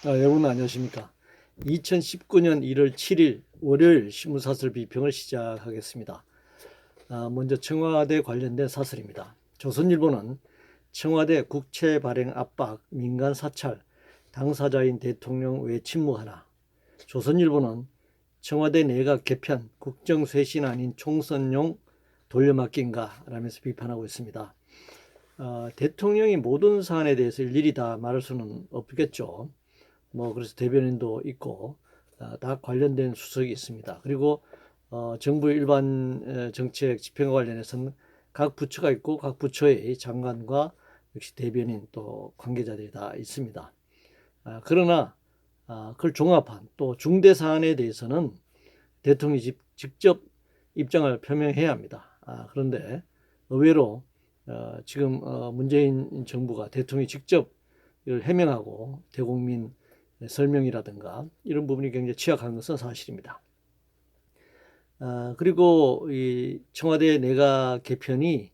여러분 안녕하십니까. 2019년 1월 7일 월요일 신문사설 비평을 시작하겠습니다. 먼저 청와대 관련된 사설입니다. 조선일보는 청와대 국채 발행 압박, 민간 사찰, 당사자인 대통령 왜 침묵하나. 조선일보는 청와대 내각 개편, 국정 쇄신 아닌 총선용 돌려막기인가 라면서 비판하고 있습니다. 대통령이 모든 사안에 대해서 일일이 다 말할 수는 없겠죠. 그래서 대변인도 있고 다 관련된 수석이 있습니다. 그리고 정부 일반 정책 집행과 관련해서는 각 부처가 있고 각 부처의 장관과 역시 대변인 또 관계자들이 다 있습니다. 그러나 그걸 종합한 또 중대 사안에 대해서는 대통령이 직접 입장을 표명해야 합니다. 그런데 의외로 지금 문재인 정부가 대통령이 직접 이걸 해명하고 대국민 설명이라든가 이런 부분이 굉장히 취약한 것은 사실입니다. 그리고 이 청와대 내각 개편이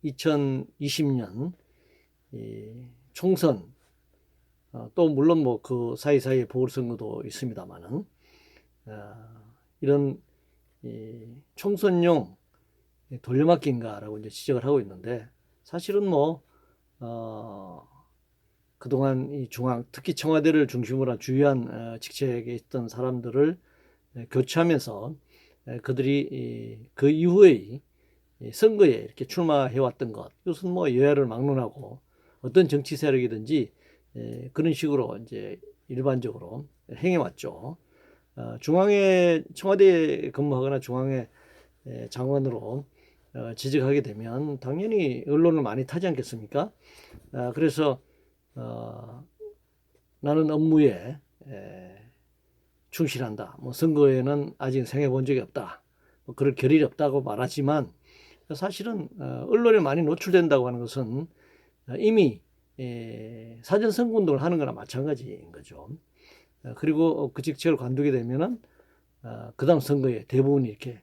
2020년 총선 또 물론 뭐 그 사이사이에 보궐선거도 있습니다만은 이런 총선용 돌려막기인가라고 이제 지적을 하고 있는데 사실은 그동안 이 중앙, 특히 청와대를 중심으로 한 주요한 직책에 있던 사람들을 교체하면서 그들이 그 이후의 선거에 이렇게 출마해왔던 것, 이것은 여야를 막론하고 어떤 정치 세력이든지 그런 식으로 이제 일반적으로 행해왔죠. 중앙에 청와대에 근무하거나 중앙에 장관으로 지직하게 되면 당연히 언론을 많이 타지 않겠습니까? 그래서 나는 업무에 충실한다. 선거에는 아직 생각해 본 적이 없다. 그럴 결의가 없다고 말하지만 사실은 언론에 많이 노출된다고 하는 것은 이미 사전 선거 운동을 하는 거나 마찬가지인 거죠. 그리고 그 직책을 관두게 되면은 그다음 선거에 대부분 이렇게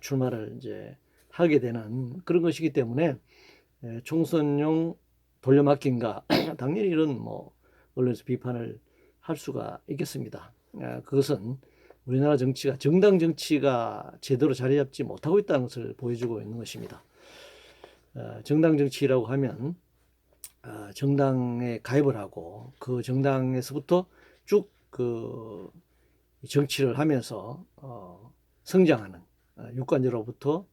출마를 이제 하게 되는 그런 것이기 때문에 총선용 돌려막기인가 당연히 이런 언론에서 비판을 할 수가 있겠습니다. 그것은 우리나라 정치가 정당 정치가 제대로 자리 잡지 못하고 있다는 것을 보여주고 있는 것입니다. 정당 정치라고 하면 정당에 가입을 하고 그 정당에서부터 쭉 그 정치를 하면서 성장하는 유권자로부터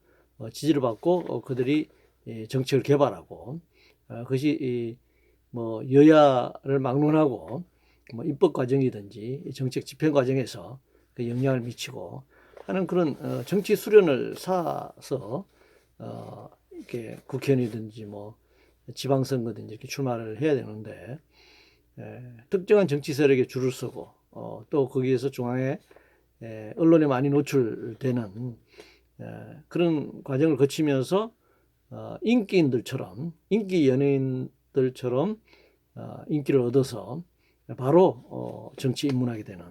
지지를 받고 그들이 정책을 개발하고 그것이 여야를 막론하고 입법 과정이든지 정책 집행 과정에서 그 영향을 미치고 하는 그런 정치 수련을 쌓아서 이렇게 국회의원이든지 지방선거든지 이렇게 출마를 해야 되는데 특정한 정치 세력에 줄을 서고 또 거기에서 중앙에 언론에 많이 노출되는 그런 과정을 거치면서 인기인들처럼 인기 연예인들처럼 인기를 얻어서 바로 정치 입문하게 되는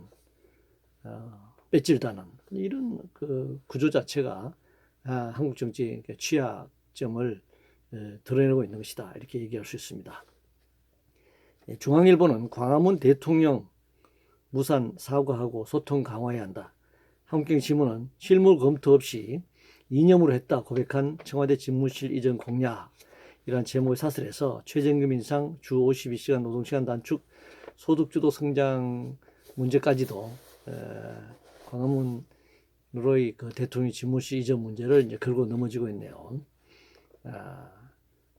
배찔다는 이런 그 구조 자체가 한국 정치의 취약점을 드러내고 있는 것이다 이렇게 얘기할 수 있습니다. 중앙일보는 광화문 대통령 무산 사과하고 소통 강화해야 한다. 한국경신문은 실무 검토 없이 이념으로 했다 고백한 청와대 집무실 이전 공약 이란 제목의 사설에서 최저임금 인상, 주 52시간 노동시간 단축, 소득주도 성장 문제까지도 광화문으로의 그 대통령 집무실 이전 문제를 이제 걸고 넘어지고 있네요.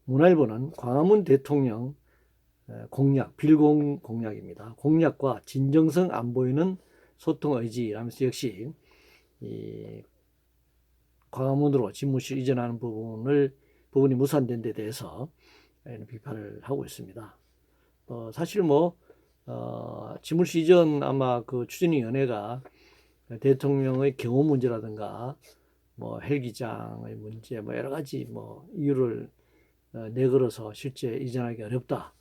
문화일보는 광화문 대통령 공약, 빌공 공약입니다. 공약과 진정성 안 보이는 소통 의지라면서 역시 이 광화문으로 집무실 이전하는 부분이 무산된 데 대해서 비판을 하고 있습니다. 사실 집무실 이전 아마 그 추진위원회가 대통령의 경호 문제라든가 헬기장의 문제 여러 가지 이유를 내걸어서 실제 이전하기 어렵다.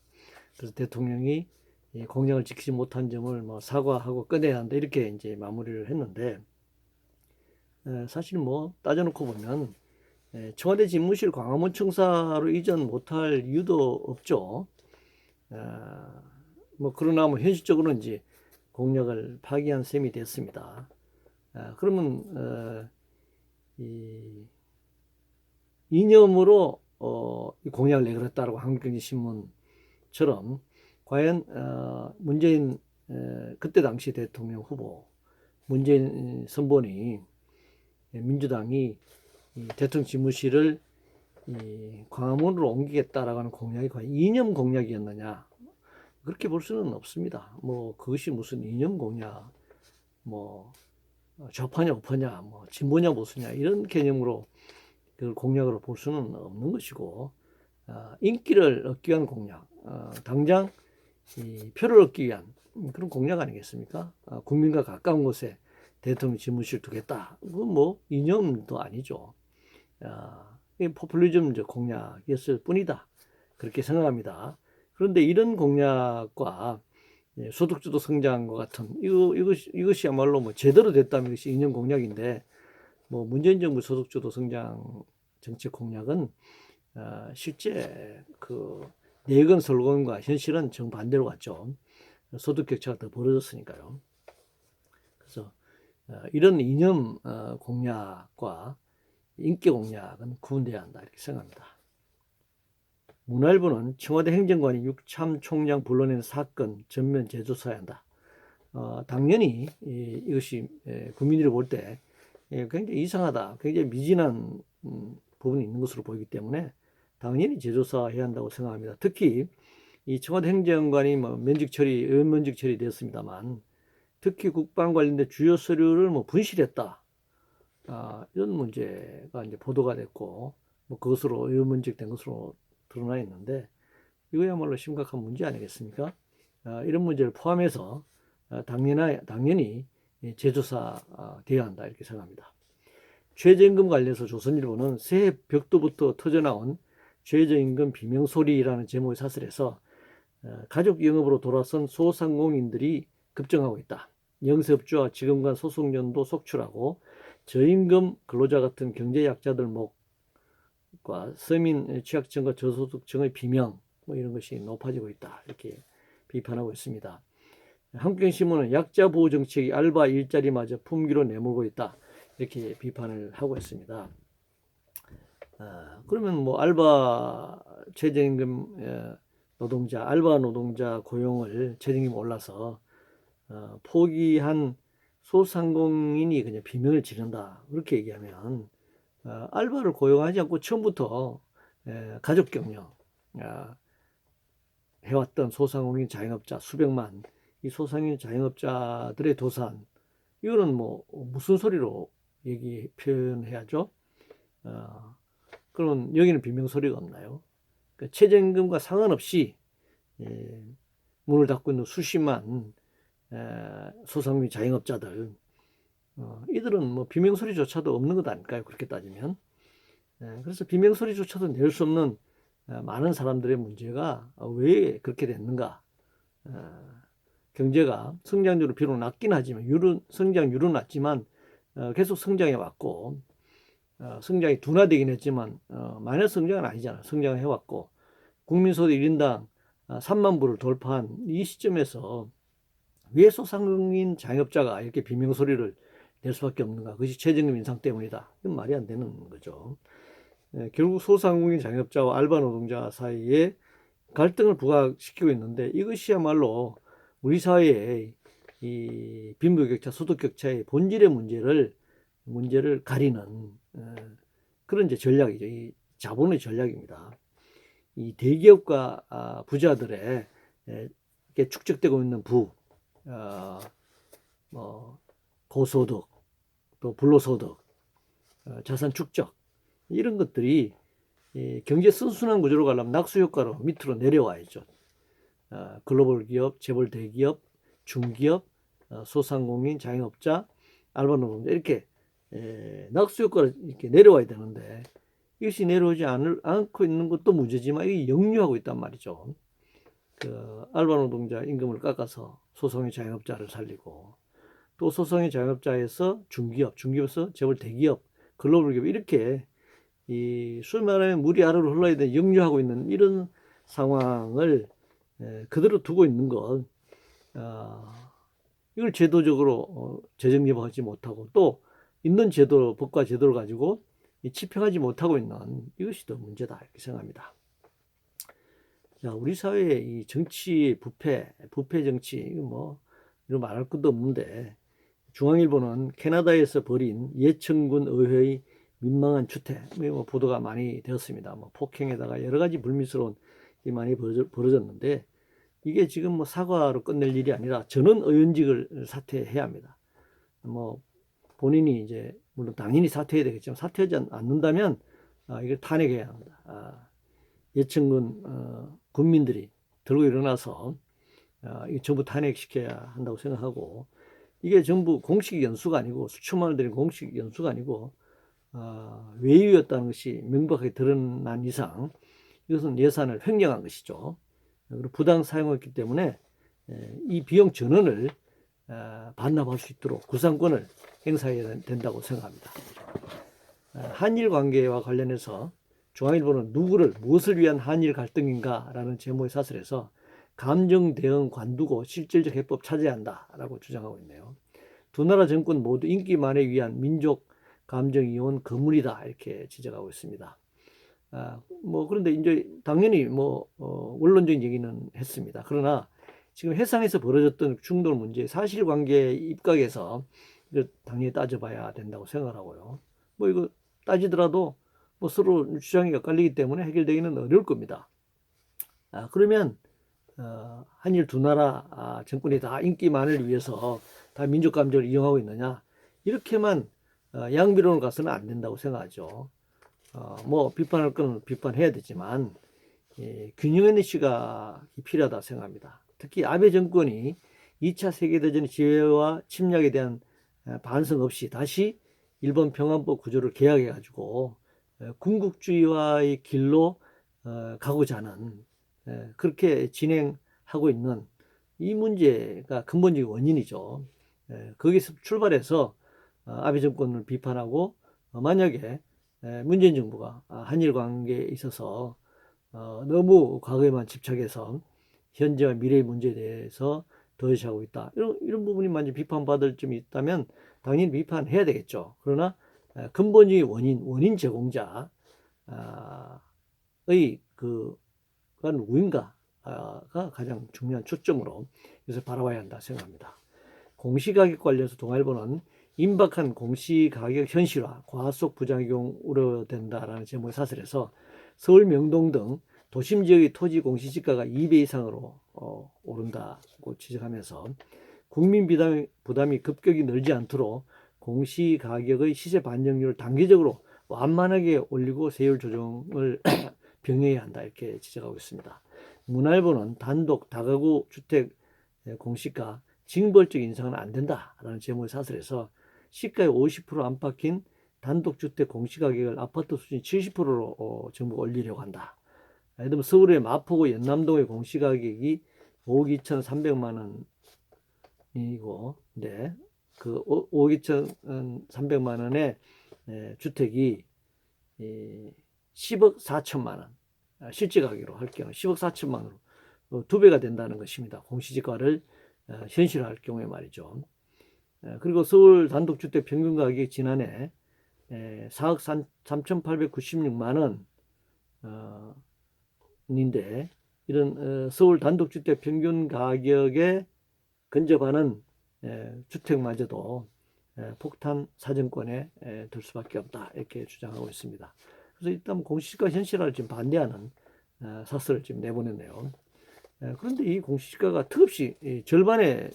그래서 대통령이 공약을 지키지 못한 점을 사과하고 꺼내야 한다 이렇게 이제 마무리를 했는데 사실 따져놓고 보면 청와대 집무실 광화문 청사로 이전 못할 이유도 없죠. 뭐 그러나 뭐 현실적으로는 이제 공약을 파기한 셈이 됐습니다. 그러면 이 이념으로 이 공약을 내걸었다라고 한국경제신문처럼 과연 문재인 그때 당시 대통령 후보 문재인 선본이 민주당이 이 대통령 집무실을 이 광화문으로 옮기겠다라고 하는 공약이 과연 이념 공약이었느냐, 그렇게 볼 수는 없습니다. 뭐 그것이 무슨 이념 공약, 뭐 좌파냐 우파냐, 뭐 진보냐 보수냐 이런 개념으로 그 공약으로 볼 수는 없는 것이고, 인기를 얻기 위한 공약, 당장 이 표를 얻기 위한 그런 공약 아니겠습니까? 국민과 가까운 곳에 대통령 집무실 두겠다. 그건 뭐 이념도 아니죠. 포퓰리즘 공약이었을 뿐이다. 그렇게 생각합니다. 그런데 이런 공약과 소득주도 성장과 같은 이것이야말로 뭐 제대로 됐다면 이것이 이념 공약인데, 뭐 문재인 정부 소득주도 성장 정책 공약은 실제 그 내건 설건과 현실은 정반대로 갔죠. 소득 격차가 더 벌어졌으니까요. 그래서 이런 이념 공약과 인기 공약은 구분돼야 한다, 이렇게 생각합니다. 문화일보는 청와대 행정관이 육참 총장 불러낸 사건 전면 재조사해야 한다. 당연히 이것이 국민들이 볼 때 굉장히 이상하다, 굉장히 미진한 부분이 있는 것으로 보이기 때문에 당연히 재조사해야 한다고 생각합니다. 특히 이 청와대 행정관이 뭐 면직 처리, 의원 면직 처리 됐습니다만, 특히 국방 관련된 주요 서류를 뭐 분실했다, 이런 문제가 이제 보도가 됐고, 뭐 그것으로 의원 면직된 것으로 드러나 있는데, 이거야말로 심각한 문제 아니겠습니까? 이런 문제를 포함해서 당연히 재조사돼야 한다, 이렇게 생각합니다. 최저임금 관련해서 조선일보는 새해 벽두부터 터져나온 최저임금 비명소리라는 제목의 사설에서 가족 영업으로 돌아선 소상공인들이 급증하고 있다. 영세업주와 직원 간 소송전도 속출하고 저임금 근로자 같은 경제 약자들 목과 서민 취약층과 저소득층의 비명, 뭐 이런 것이 높아지고 있다, 이렇게 비판하고 있습니다. 한국경신문은 약자 보호 정책이 알바 일자리마저 품귀로 내몰고 있다, 이렇게 비판을 하고 있습니다. 그러면 뭐 알바 최저임금 노동자, 알바 노동자 고용을 최저임금 올라서 포기한 소상공인이 그냥 비명을 지른다, 그렇게 얘기하면 알바를 고용하지 않고 처음부터 가족 경영 해왔던 소상공인 자영업자 수백만, 이 소상공인 자영업자들의 도산, 이거는 뭐 무슨 소리로 표현해야죠? 그러면 여기는 비명소리가 없나요? 그러니까 최저임금과 상관없이 문을 닫고 있는 수십만 소상공인 자영업자들, 이들은 뭐 비명소리조차도 없는 것 아닐까요? 그렇게 따지면. 그래서 비명소리조차도 낼 수 없는 많은 사람들의 문제가 왜 그렇게 됐는가? 경제가 성장률은 비록 낮긴 하지만 성장률은 낮지만 계속 성장해 왔고, 성장이 둔화되긴 했지만 마이너스 성장은 아니잖아요. 성장을 해왔고, 국민소득 1인당 3만 불을 돌파한 이 시점에서 왜 소상공인 자영업자가 이렇게 비명소리를 낼 수밖에 없는가? 그것이 최저임금 인상 때문이다. 이건 말이 안 되는 거죠. 결국 소상공인 자영업자와 알바 노동자 사이에 갈등을 부각시키고 있는데, 이것이야말로 우리 사회의 이 빈부격차, 소득격차의 본질의 문제를 가리는 그런 이제 전략이죠. 이 자본의 전략입니다. 이 대기업과 부자들의 축적되고 있는 뭐 고소득, 또 불로소득, 자산 축적, 이런 것들이 경제 선순환 구조로 가려면 낙수 효과로 밑으로 내려와야죠. 글로벌 기업, 재벌 대기업, 중기업, 소상공인, 자영업자, 알바 노동자, 이렇게 낙수 효과를 이렇게 내려와야 되는데, 이것이 내려오지 않고 있는 것도 문제지만 이게 역류하고 있단 말이죠. 그 알바 노동자 임금을 깎아서 소상공인 자영업자를 살리고, 또 소상공인 자영업자에서 중기업에서 재벌 대기업, 글로벌 기업, 이렇게 이 수많은 물이 아래로 흘러야 되는 역류하고 있는 이런 상황을 그대로 두고 있는 것, 이걸 제도적으로 재정립하지 못하고 또 있는 제도, 법과 제도를 가지고 집행하지 못하고 있는 이것이 더 문제다 이렇게 생각합니다. 자, 우리 사회의 이 정치 부패 정치 이거 뭐 이런 말할 것도 없는데 중앙일보는 캐나다에서 벌인 예천군 의회의 민망한 추태 뭐 보도가 많이 되었습니다. 뭐 폭행에다가 여러 가지 불미스러운 일이 많이 벌어졌는데 이게 지금 뭐 사과로 끝낼 일이 아니라 전원 의원직을 사퇴해야 합니다. 뭐 본인이 이제 물론 당연히 사퇴해야 되겠지만 사퇴하지 않는다면 이걸 탄핵해야 합니다. 예천군 군민들이 들고 일어나서 이 전부 탄핵시켜야 한다고 생각하고 이게 전부 공식 연수가 아니고 수천만 원 들인 공식 연수가 아니고 외유였다는 것이 명백하게 드러난 이상 이것은 예산을 횡령한 것이죠. 그리고 부당 사용했기 때문에 이 비용 전원을 반납할 수 있도록 구상권을 행사해야 된다고 생각합니다. 한일 관계와 관련해서 중앙일보는 누구를 무엇을 위한 한일 갈등인가 라는 제목의 사설에서 감정 대응 관두고 실질적 해법 찾아야 한다라고 주장하고 있네요. 두 나라 정권 모두 인기만을 위한 민족 감정 이용 거물이다 이렇게 지적하고 있습니다. 뭐 그런데 이제 당연히 원론적인 얘기는 했습니다. 그러나 지금 해상에서 벌어졌던 충돌 문제 사실관계 입각에서 당연히 따져봐야 된다고 생각하고요. 뭐 이거 따지더라도 뭐 서로 주장이 엇갈리기 때문에 해결되기는 어려울 겁니다. 그러면 한일 두 나라 정권이 다 인기만을 위해서 다 민족 감정을 이용하고 있느냐 이렇게만 양비론으로 가서는 안 된다고 생각하죠. 뭐 비판할 건 비판해야 되지만 균형 있는 시각이 필요하다 생각합니다. 특히 아베 정권이 2차 세계대전의 지혜와 침략에 대한 반성 없이 다시 일본 평안법 구조를 개혁해 가지고 군국주의와의 길로 가고자 하는 그렇게 진행하고 있는 이 문제가 근본적인 원인이죠. 거기서 출발해서 아베 정권을 비판하고 만약에 문재인 정부가 한일 관계에 있어서 너무 과거에만 집착해서 현재와 미래의 문제에 대해서 도외시하고 있다. 이런 부분이 만약 비판받을 점이 있다면 당연히 비판해야 되겠죠. 그러나 근본적인 원인 제공자의 그가 누구인가가 가장 중요한 초점으로 이것을 바라봐야 한다 생각합니다. 공시가격 관련해서 동아일보는 임박한 공시가격 현실화, 과속 부작용 우려된다라는 제목의 사설에서 서울 명동 등 도심 지역의 토지 공시지가가 2배 이상으로 오른다고 지적하면서 국민 부담이 급격히 늘지 않도록 공시가격의 시세 반영률을 단계적으로 완만하게 올리고 세율 조정을 병행해야 한다 이렇게 지적하고 있습니다. 문화일보는 단독 다가구 주택 공시가 징벌적 인상은 안 된다라는 제목의 사설에서 시가의 50% 안팎인 단독주택 공시가격을 아파트 수준 70%로 정부가 올리려고 한다. 예를 들면 서울의 마포구 연남동의 공시가격이 5억 2,300만 원이고, 네, 그 5억 2,300만 원의 주택이 10억 4천만 원, 실제 가격으로 할 경우 10억 4천만 원으로 2배가 된다는 것입니다. 공시지가를 현실화할 경우에 말이죠. 그리고 서울 단독주택 평균 가격이 지난해 4억 3,896만 원인데 이런 서울 단독주택 평균 가격에 근접하는 주택마저도 폭탄 사정권에 들 수밖에 없다 이렇게 주장하고 있습니다. 그래서 일단 공시지가 현실화를 지금 반대하는 사설을 지금 내보냈네요. 그런데 이 공시지가가 턱없이 절반에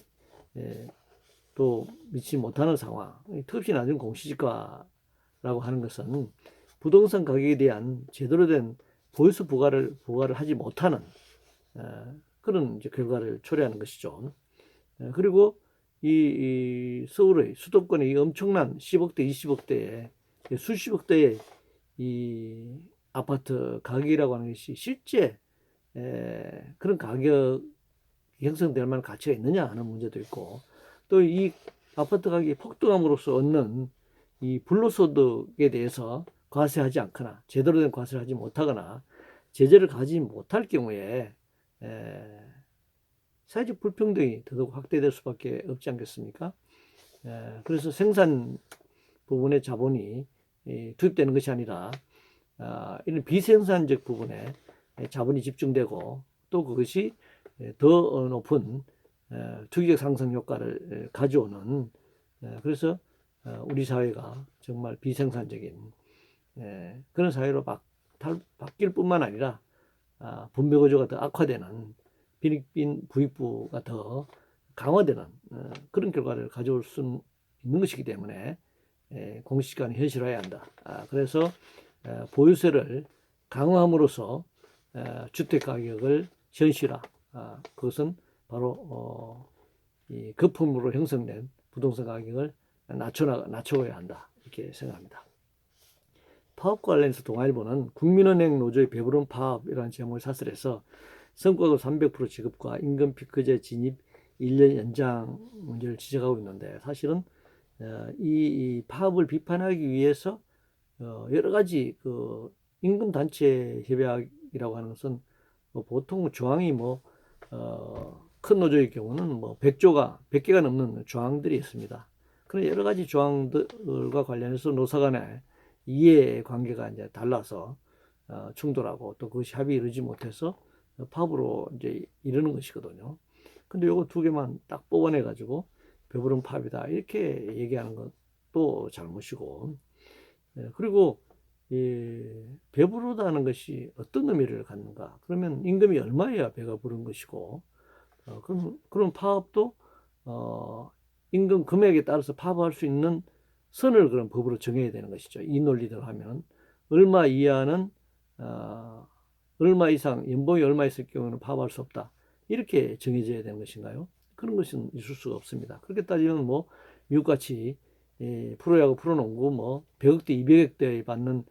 또 미치지 못하는 상황, 턱없이 낮은 공시지가라고 하는 것은 부동산 가격에 대한 제대로 된 보유수 부과를 하지 못하는 그런 이제 결과를 초래하는 것이죠. 그리고 이 서울의 수도권의 이 엄청난 10억대, 20억대의 수십억대의 이 아파트 가격이라고 하는 것이 실제 그런 가격 형성될 만한 가치가 있느냐 하는 문제도 있고 또 이 아파트 가격이 폭등함으로써 얻는 이 불로소득에 대해서 과세하지 않거나 제대로 된 과세를 하지 못하거나 제재를 가지 못할 경우에 사회적 불평등이 더더욱 확대될 수밖에 없지 않겠습니까? 그래서 생산 부분의 자본이 투입되는 것이 아니라 이런 비생산적 부분에 자본이 집중되고 또 그것이 더 높은 투기적 상승 효과를 가져오는 그래서 우리 사회가 정말 비생산적인 그런 사회로 바뀔 뿐만 아니라 분배 구조가 더 악화되는 빈익빈 부익부가 더 강화되는 그런 결과를 가져올 수 있는 것이기 때문에 공시지가는 현실화해야 한다. 그래서 보유세를 강화함으로써 주택가격을 현실화 그것은 바로 이 거품으로 형성된 부동산 가격을 낮춰야 한다 이렇게 생각합니다. 파업 관련해서 동아일보는 국민은행 노조의 배부른 파업이라는 제목을 사설해서 성과급 300% 지급과 임금 피크제 진입 1년 연장 문제를 지적하고 있는데 사실은 이 파업을 비판하기 위해서 여러 가지 그 임금 단체 협약이라고 하는 것은 보통 조항이 큰 노조의 경우는 100개가 넘는 조항들이 있습니다. 그런 여러 가지 조항들과 관련해서 노사 간의 이해 관계가 이제 달라서 충돌하고 또 그것이 합의 이루지 못해서 파업으로 이제 이르는 것이거든요. 근데 요거 두 개만 딱 뽑아내 가지고 배부른 파업이다 이렇게 얘기하는 것도 잘못이고 그리고 배부르다는 것이 어떤 의미를 갖는가? 그러면 임금이 얼마여야 배가 부른 것이고 그럼 파업도 임금 금액에 따라서 파업할 수 있는 선을 그런 법으로 정해야 되는 것이죠. 이 논리대로 하면 얼마 이하는 얼마 이상 연봉이 얼마 있을 경우는 파업할 수 없다. 이렇게 정해져야 되는 것인가요? 그런 것은 있을 수가 없습니다. 그렇게 따지면 미국같이 프로야구, 프로농구 100억대, 200억대 받는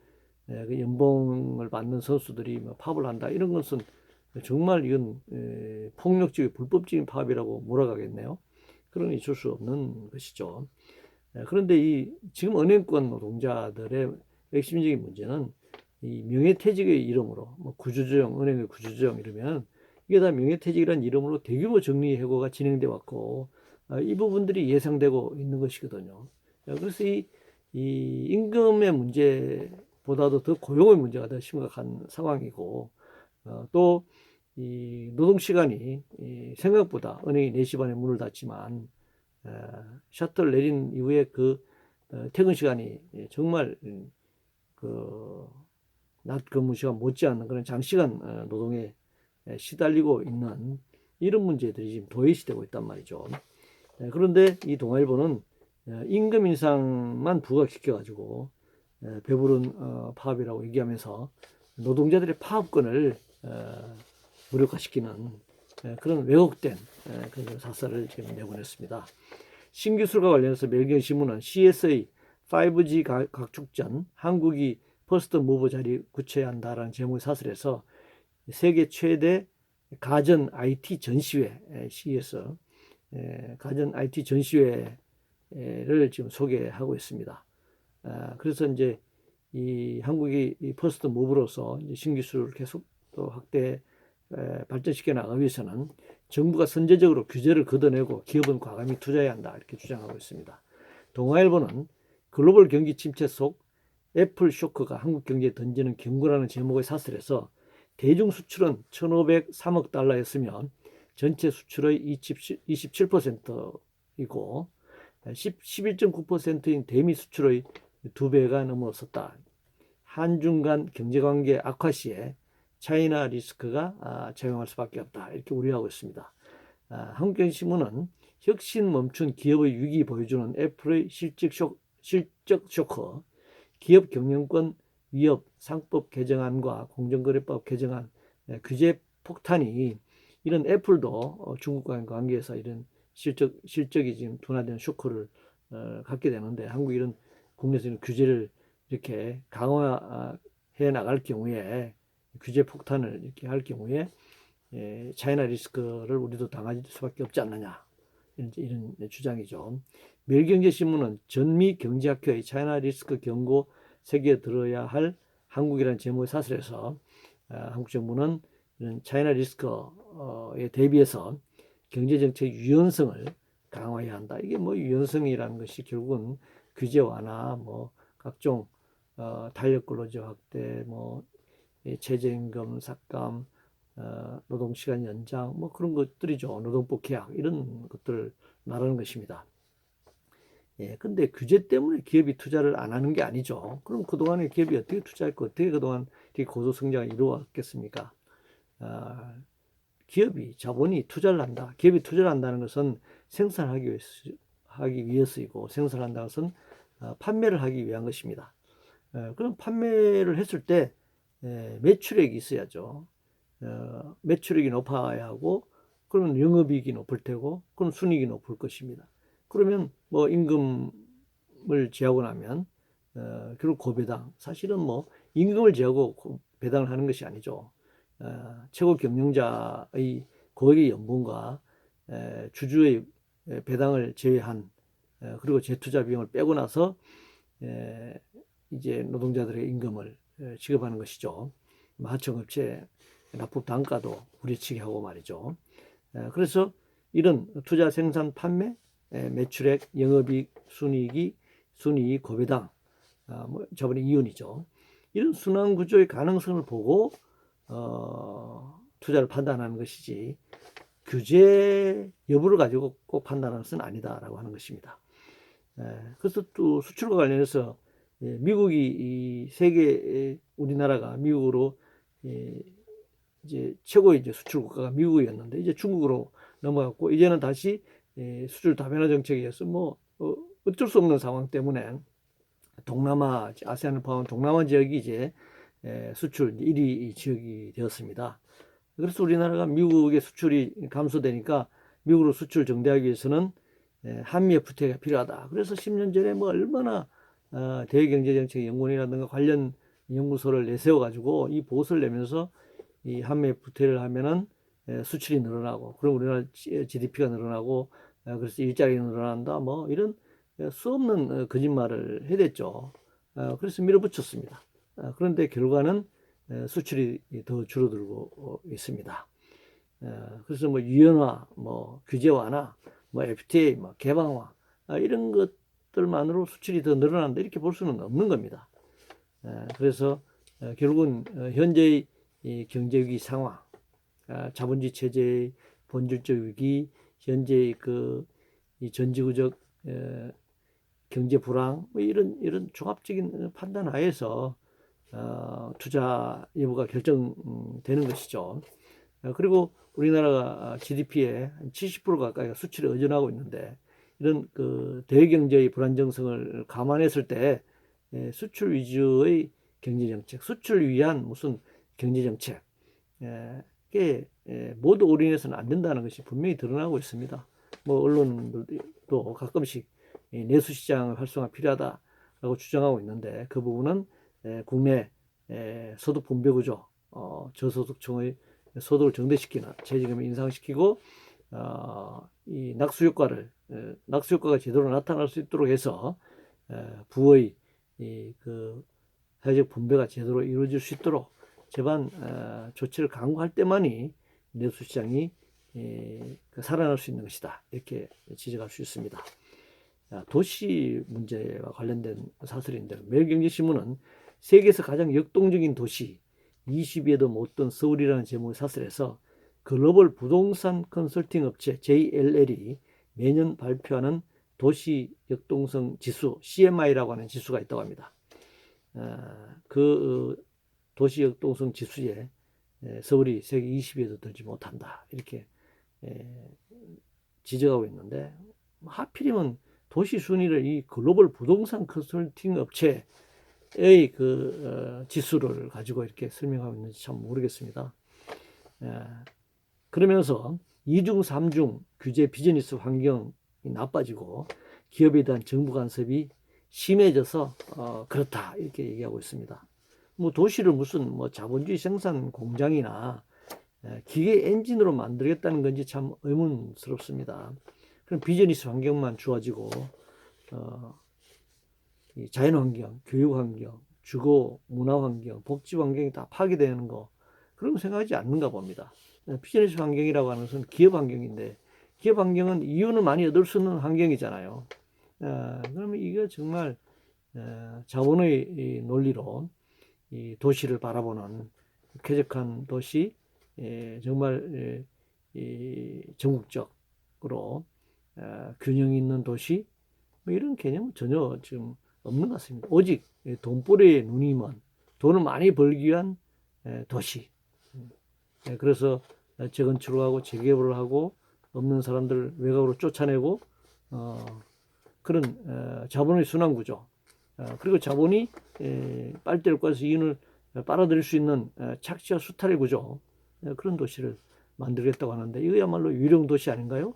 그 연봉을 받는 선수들이 파업을 한다. 이런 것은 정말 이건 폭력적이고 불법적인 파업이라고 몰아가겠네요. 그런 게 있을 수 없는 것이죠. 그런데 지금 은행권 노동자들의 핵심적인 문제는 이 명예퇴직의 이름으로 구조조정, 은행의 구조조정 이러면 이게 다 명예퇴직이라는 이름으로 대규모 정리해고가 진행돼 왔고 이 부분들이 예상되고 있는 것이거든요. 그래서 이 임금의 문제보다도 더 고용의 문제가 더 심각한 상황이고 또 이 노동시간이 생각보다 은행이 4시 반에 문을 닫지만 셔틀 내린 이후에 그 퇴근 시간이 정말 그 낮 근무 시간 못지않는 그런 장시간 노동에 시달리고 있는 이런 문제들이 지금 도외시되고 있단 말이죠. 그런데 이 동아일보는 임금 인상만 부각시켜가지고 배부른 파업이라고 얘기하면서 노동자들의 파업권을 무력화시키는 그런 왜곡된 그런 사설을 지금 내보냈습니다. 신기술과 관련해서 매일경신문은 CSA 5G 각축 전 한국이 퍼스트 무브 자리 굳혀야 한다라는 제목의 사설에서 세계 최대 가전 IT 전시회 CES 가전 IT 전시회를 지금 소개하고 있습니다. 그래서 이제 이 한국이 이 퍼스트 무브로서 이제 신기술을 계속 또 확대 발전시켜 나가기 위해서는 정부가 선제적으로 규제를 걷어내고 기업은 과감히 투자해야 한다 이렇게 주장하고 있습니다. 동아일보는 글로벌 경기 침체 속 애플 쇼크가 한국 경제에 던지는 경고라는 제목의 사설에서 대중 수출은 1,503억 달러였으면 전체 수출의 27%이고 11.9%인 대미 수출의 2배가 넘어섰다. 한중 간 경제관계 악화 시에 차이나 리스크가 작용할 수밖에 없다. 이렇게 우려하고 있습니다. 한국경제신문은 혁신 멈춘 기업의 위기 보여주는 애플의 실적 쇼크, 기업 경영권 위협 상법 개정안과 공정거래법 개정안 규제 폭탄이 이런 애플도 중국과의 관계에서 이런 실적이 지금 둔화되는 쇼크를 갖게 되는데 한국이 이런 국내에서 이런 규제를 이렇게 강화해 나갈 경우에 규제 폭탄을 이렇게 할 경우에 차이나 리스크를 우리도 당할 수밖에 없지 않느냐 이런 주장이죠. 매일경제신문은 전미 경제학회의 차이나 리스크 경고 새겨 들어야 할 한국이라는 제목의 사설에서 한국 정부는 이런 차이나 리스크에 대비해서 경제정책 유연성을 강화해야 한다. 이게 뭐 유연성이라는 것이 결국은 규제 완화, 뭐 각종 탄력 근로제 확대, 뭐 최저임금 삭감, 노동시간 연장, 뭐 그런 것들이죠. 노동법 개혁 이런 것들을 말하는 것입니다. 예, 근데 규제 때문에 기업이 투자를 안 하는 게 아니죠. 그럼 그동안에 기업이 어떻게 투자했고 어떻게 그동안 이렇게 고도 성장을 이루었겠습니까? 기업이 자본이 투자를 한다. 기업이 투자를 한다는 것은 생산하기 위해서이고 생산한다는 것은 판매를 하기 위한 것입니다. 그럼 판매를 했을 때 매출액이 있어야죠. 매출액이 높아야 하고 그러면 영업이익이 높을 테고 그럼 순이익이 높을 것입니다. 그러면 뭐 임금을 제하고 나면 결국 고배당, 사실은 뭐 임금을 제하고 배당을 하는 것이 아니죠. 최고 경영자의 고액의 연봉과 주주의 배당을 제외한 그리고 재투자 비용을 빼고 나서 이제 노동자들의 임금을 지급하는 것이죠. 하청업체 납품 단가도 우리치게 하고 말이죠. 그래서 이런 투자, 생산, 판매, 매출액, 영업이익, 순이익, 고배당, 뭐 저번에 이윤이죠. 이런 순환 구조의 가능성을 보고 투자를 판단하는 것이지 규제 여부를 가지고 꼭 판단하는 것은 아니다라고 하는 것입니다. 그래서 또 수출과 관련해서 미국이 세계 우리나라가 미국으로 이제 최고의 이제 수출 국가가 미국이었는데 이제 중국으로 넘어갔고 이제는 다시 수출 다변화 정책에 의해서 뭐 어쩔 수 없는 상황 때문에 동남아, 아세안을 포함한 동남아 지역이 이제 수출 1위 지역이 되었습니다. 그래서 우리나라가 미국의 수출이 감소되니까 미국으로 수출 정대하기 위해서는 한미 FTA가 필요하다. 그래서 10년 전에 뭐 얼마나 대외경제정책연구원이라든가 관련 연구소를 내세워 가지고 이 보고서를 내면서 이 한미 FTA를 하면은 수출이 늘어나고 그럼 우리나라 GDP가 늘어나고 그래서 일자리가 늘어난다. 뭐 이런 수 없는 거짓말을 해댔죠. 그래서 밀어붙였습니다. 그런데 결과는 수출이 더 줄어들고 있습니다. 그래서 뭐 유연화, 뭐 규제 완화, 뭐 FTA, 뭐 개방화 이런 것들만으로 수출이 더 늘어난다 이렇게 볼 수는 없는 겁니다. 그래서 결국은 현재의 경제 위기 상황, 자본주의 체제의 본질적 위기, 현재의 이 전지구적 경제 불황, 뭐 이런 종합적인 판단 하에서 투자 여부가 결정되는 것이죠. 그리고 우리나라가 GDP의 70% 가까이가 수출에 의존하고 있는데 이런 대외경제의 불안정성을 감안했을 때 수출 위주의 경제정책, 수출을 위한 무슨 경제정책 이게 모두 올인해서는 안 된다는 것이 분명히 드러나고 있습니다. 뭐 언론들도 가끔씩 내수시장을 활성화 필요하다라고 주장하고 있는데 그 부분은 국내 소득 분배 구조, 저소득층의 소득을 정대시키는 최저임금을 인상시키고 이 낙수 효과가 제대로 나타날 수 있도록 해서 부의 사회적 분배가 제대로 이루어질 수 있도록 제반 조치를 강구할 때만이 내수시장이 살아날 수 있는 것이다. 이렇게 지적할 수 있습니다. 도시 문제와 관련된 사설인데 매일경제신문은 세계에서 가장 역동적인 도시 20위에도 못 든 서울이라는 제목의 사설에서 글로벌 부동산 컨설팅 업체 JLL이 매년 발표하는 도시 역동성 지수 CMI라고 하는 지수가 있다고 합니다. 그 도시 역동성 지수에 서울이 세계 20위에도 들지 못한다 이렇게 지적하고 있는데 하필이면 도시 순위를 이 글로벌 부동산 컨설팅 업체의 지수를 가지고 이렇게 설명하고 있는지 참 모르겠습니다. 그러면서 2중, 3중 규제 비즈니스 환경이 나빠지고 기업에 대한 정부 간섭이 심해져서 그렇다 이렇게 얘기하고 있습니다. 뭐 도시를 무슨 뭐 자본주의 생산 공장이나 기계 엔진으로 만들겠다는 건지 참 의문스럽습니다. 그럼 비즈니스 환경만 좋아지고 이 자연환경, 교육환경, 주거 문화환경, 복지환경이 다 파괴되는 거 그런 거 생각하지 않는가 봅니다. 비즈니스 환경이라고 하는 것은 기업 환경인데 기업 환경은 이윤을 많이 얻을 수 있는 환경이잖아요. 그러면 이거 정말 자본의 이 논리로 이 도시를 바라보는 쾌적한 도시, 정말 이 전국적으로 균형 있는 도시, 뭐 이런 개념은 전혀 지금 없는 것 같습니다. 오직 돈벌이에 눈이 먼, 돈을 많이 벌기 위한 도시. 그래서 재건축을 하고 재개발을 하고 없는 사람들 외곽으로 쫓아내고 그런 자본의 순환 구조. 그리고 자본이 빨대를 꽈서 이윤을 빨아들일 수 있는 착취와 수탈의 구조. 그런 도시를 만들겠다고 하는데 이거야말로 유령 도시 아닌가요?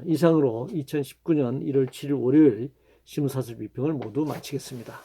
이상으로 2019년 1월 7일 월요일 신문사설 비평을 모두 마치겠습니다.